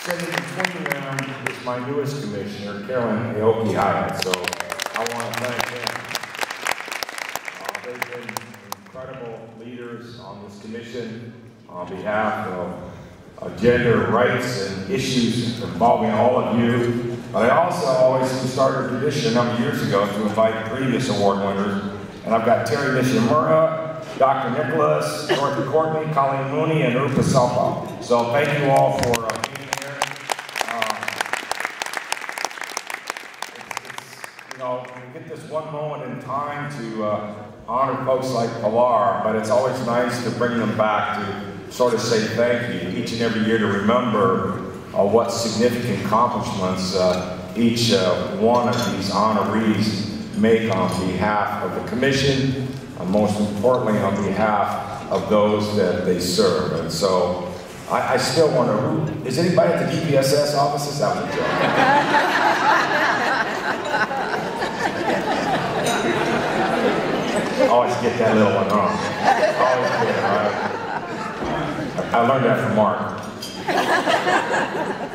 Sitting between them is my newest commissioner, Carolyn Aoki Hyatt. So I want to thank them. They've been incredible leaders on this commission on behalf of gender rights and issues involving all of you. But I also always started a tradition a number of years ago to invite previous award winners. And I've got Terry Nishimura, Dr. Nicholas, Dorothy Courtney, Colleen Mooney, and Rupa Salpa. So thank you all for being here. You know, we get this one moment in time to honor folks like Pilar, but it's always nice to bring them back to sort of say thank you each and every year to remember what significant accomplishments each one of these honorees make on behalf of the commission, and most importantly on behalf of those that they serve. And so I still wonder, is anybody at the DPSS offices? That was a joke. Always get that little one wrong. Always get it, right? I learned that from Mark.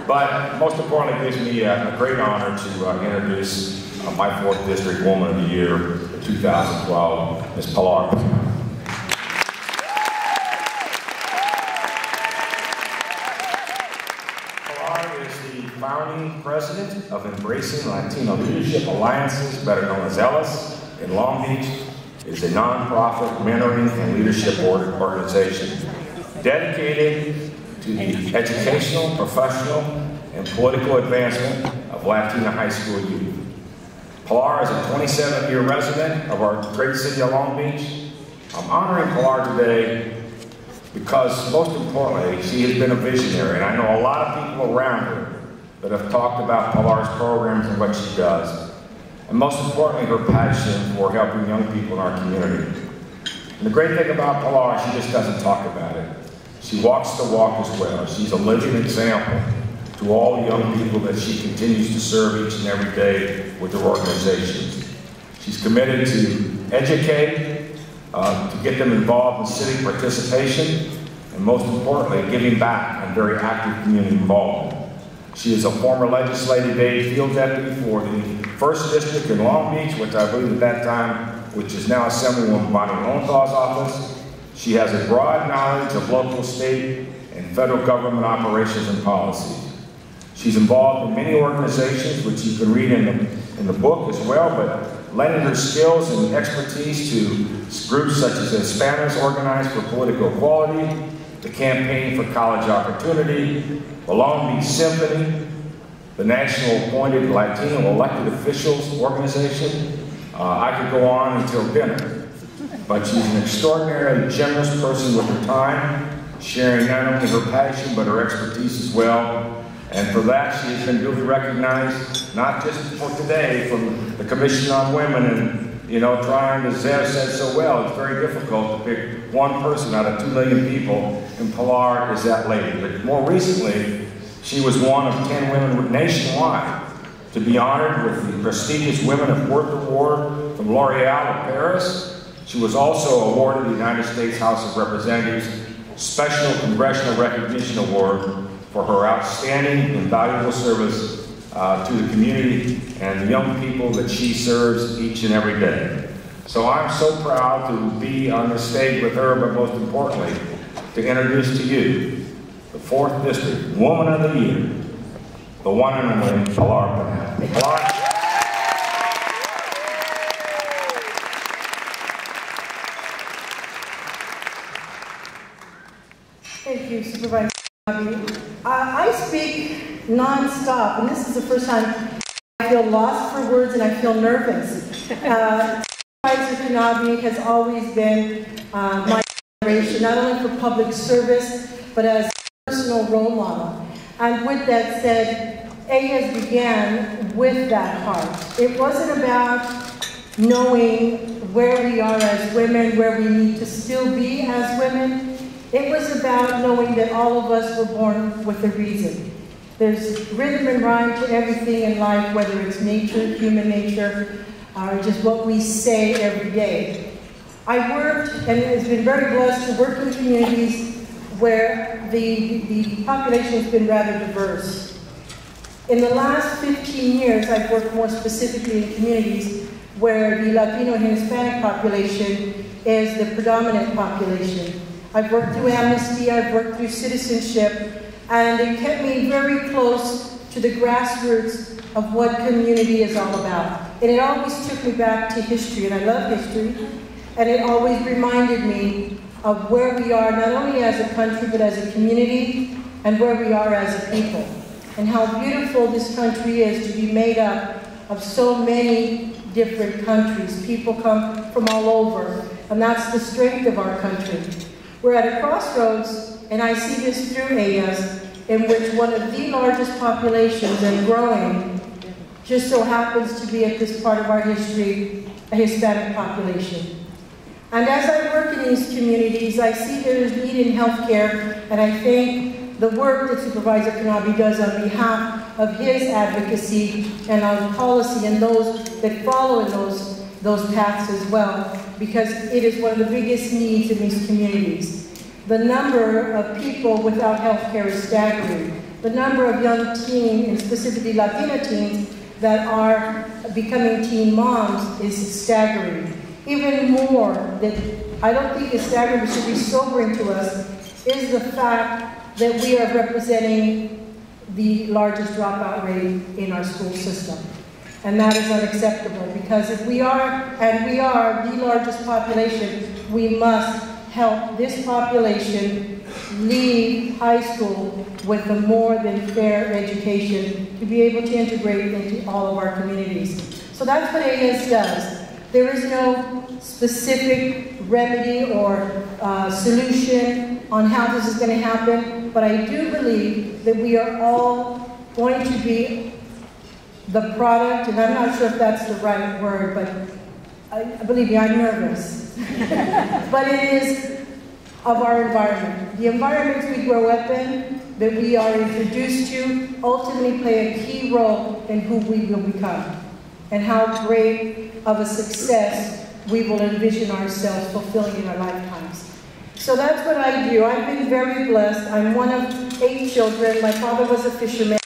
But most importantly, it gives me a great honor to introduce my 4th District Woman of the Year, 2012, Ms. Pilar Pinel. Pilar is the founding president of Embracing Latino Leadership Alliances, better known as ELLAS, in Long Beach. It is a nonprofit mentoring and leadership organization dedicated to the educational, professional, and political advancement of Latina High School youth. Pilar is a 27-year resident of our great city of Long Beach. I'm honoring Pilar today because, most importantly, she has been a visionary, and I know a lot of people around her that have talked about Pilar's programs and what she does, and most importantly, her passion for helping young people in our community. And the great thing about Pilar, she just doesn't talk about it. She walks the walk as well. She's a living example to all the young people that she continues to serve each and every day with her organizations. She's committed to educate, to get them involved in city participation, and most importantly, giving back and very active community involvement. She is a former legislative aide field deputy for the 1st District in Long Beach, which I believe at that time, which is now Assemblywoman Bonnie Lowenthal's office. She has a broad knowledge of local, state, and federal government operations and policies. She's involved in many organizations, which you can read in the book as well, but lending her skills and expertise to groups such as Hispanics Organized for Political Equality, the Campaign for College Opportunity, the Long Beach Symphony, the National Appointed Latino Elected Officials Organization. I could go on until dinner. But she's an extraordinarily generous person with her time, sharing not only her passion, but her expertise as well. And for that, she has been duly recognized, not just for today, from the Commission on Women, and, you know, trying, as Zev said so well, it's very difficult to pick one person out of 2 million people, and Pilar is that lady. But more recently, she was one of 10 women nationwide to be honored with the prestigious Women of Worth Award from L'Oreal of Paris. She was also awarded the United States House of Representatives Special Congressional Recognition Award for her outstanding and valuable service to the community and the young people that she serves each and every day. So I'm so proud to be on the stage with her, but most importantly, to introduce to you the 4th District Woman of the Year, the one and only Pilar Pinel. Pilar. Thank you, Supervisor. I speak non-stop, and this is the first time I feel lost for words and I feel nervous. Supervisor Knabe has always been my inspiration, not only for public service, but as a personal role model. And with that said, ELLAS began with that heart. It wasn't about knowing where we are as women, where we need to still be as women. It was about knowing that all of us were born with a reason. There's rhythm and rhyme to everything in life, whether it's nature, human nature, or just what we say every day. I worked, and it's been very blessed to work in communities where the population has been rather diverse. In the last 15 years, I've worked more specifically in communities where the Latino and Hispanic population is the predominant population. I've worked through Amnesty, I've worked through citizenship, and it kept me very close to the grassroots of what community is all about. And it always took me back to history, and I love history, and it always reminded me of where we are, not only as a country, but as a community, and where we are as a people. And how beautiful this country is to be made up of so many different countries. People come from all over, and that's the strength of our country. We're at a crossroads, and I see this through ELLAS, in which one of the largest populations and growing just so happens to be at this part of our history, a Hispanic population. And as I work in these communities, I see there is need in healthcare, and I think the work that Supervisor Knabe does on behalf of his advocacy and on policy and those that follow in those paths as well, because it is one of the biggest needs in these communities. The number of people without health care is staggering. The number of young teens, and specifically Latina teens, that are becoming teen moms is staggering. Even more, that I don't think is staggering but should be sobering to us, is the fact that we are representing the largest dropout rate in our school system. And that is unacceptable, because if we are, and we are the largest population, we must help this population leave high school with a more than fair education to be able to integrate into all of our communities. So that's what ELLAS does. There is no specific remedy or solution on how this is going to happen, but I do believe that we are all going to be the product, and I'm not sure if that's the right word, but believe me, I'm nervous. But it is of our environment. The environments we grow up in, that we are introduced to, ultimately play a key role in who we will become and how great of a success we will envision ourselves fulfilling in our lifetimes. So that's what I do. I've been very blessed. I'm one of 8 children. My father was a fisherman,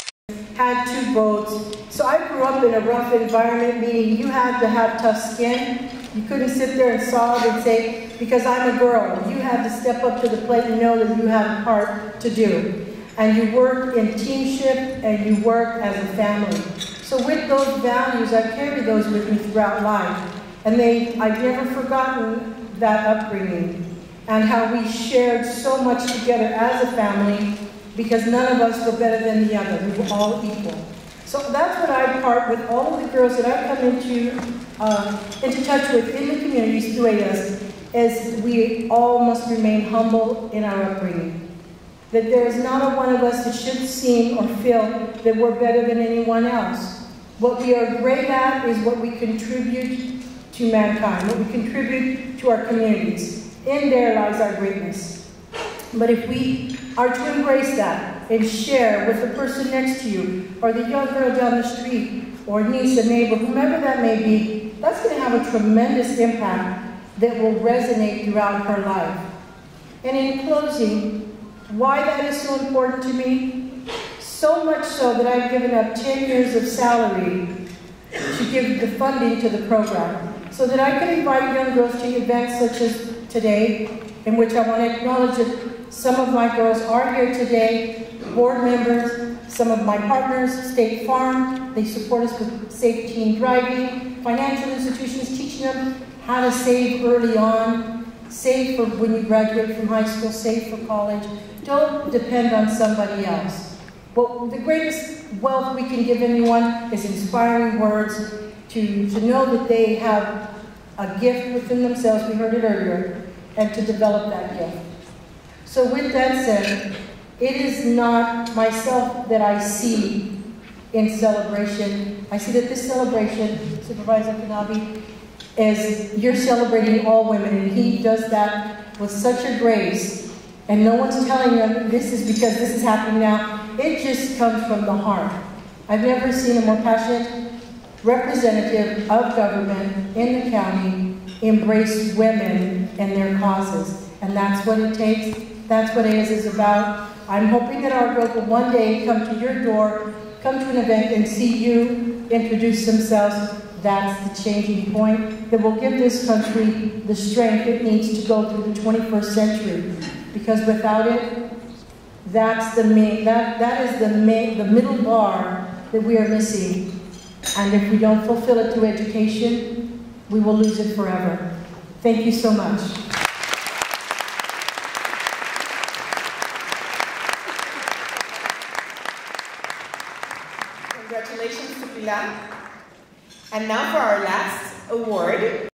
had 2 boats. So I grew up in a rough environment, meaning you had to have tough skin. You couldn't sit there and sob and say, because I'm a girl. You had to step up to the plate and know that you had a part to do. And you work in teamship and you work as a family. So with those values, I carry those with me throughout life. And I've never forgotten that upbringing and how we shared so much together as a family, because none of us were better than the other. We were all equal. So that's what I part with all of the girls that I've come into touch with in the communities through ELLAS, is we all must remain humble in our upbringing. That there is not a one of us that should seem or feel that we're better than anyone else. What we are great at is what we contribute to mankind, what we contribute to our communities. In there lies our greatness. But if we are to embrace that and share with the person next to you, or the young girl down the street, or niece, a neighbor, whomever that may be, that's going to have a tremendous impact that will resonate throughout her life. And in closing, why that is so important to me? So much so that I've given up 10 years of salary to give the funding to the program, so that I could invite young girls to events such as today, in which I want to acknowledge that some of my girls are here today, board members, some of my partners, State Farm. They support us with safe teen driving, financial institutions teaching them how to save early on, save for when you graduate from high school, save for college. Don't depend on somebody else. But the greatest wealth we can give anyone is inspiring words, to know that they have a gift within themselves, we heard it earlier, and to develop that gift. So with that said, it is not myself that I see in celebration. I see that this celebration, Supervisor Knabe, is you're celebrating all women, and he does that with such a grace, and no one's telling them this is because this is happening now. It just comes from the heart. I've never seen a more passionate representative of government in the county embrace women and their causes, and that's what it takes. That's what ELLAS is about. I'm hoping that our girls will one day come to your door, come to an event and see you introduce themselves. That's the changing point that will give this country the strength it needs to go through the 21st century. Because without it, that's the middle bar that we are missing. And if we don't fulfill it through education, we will lose it forever. Thank you so much. Congratulations to Pilar. And now for our last award.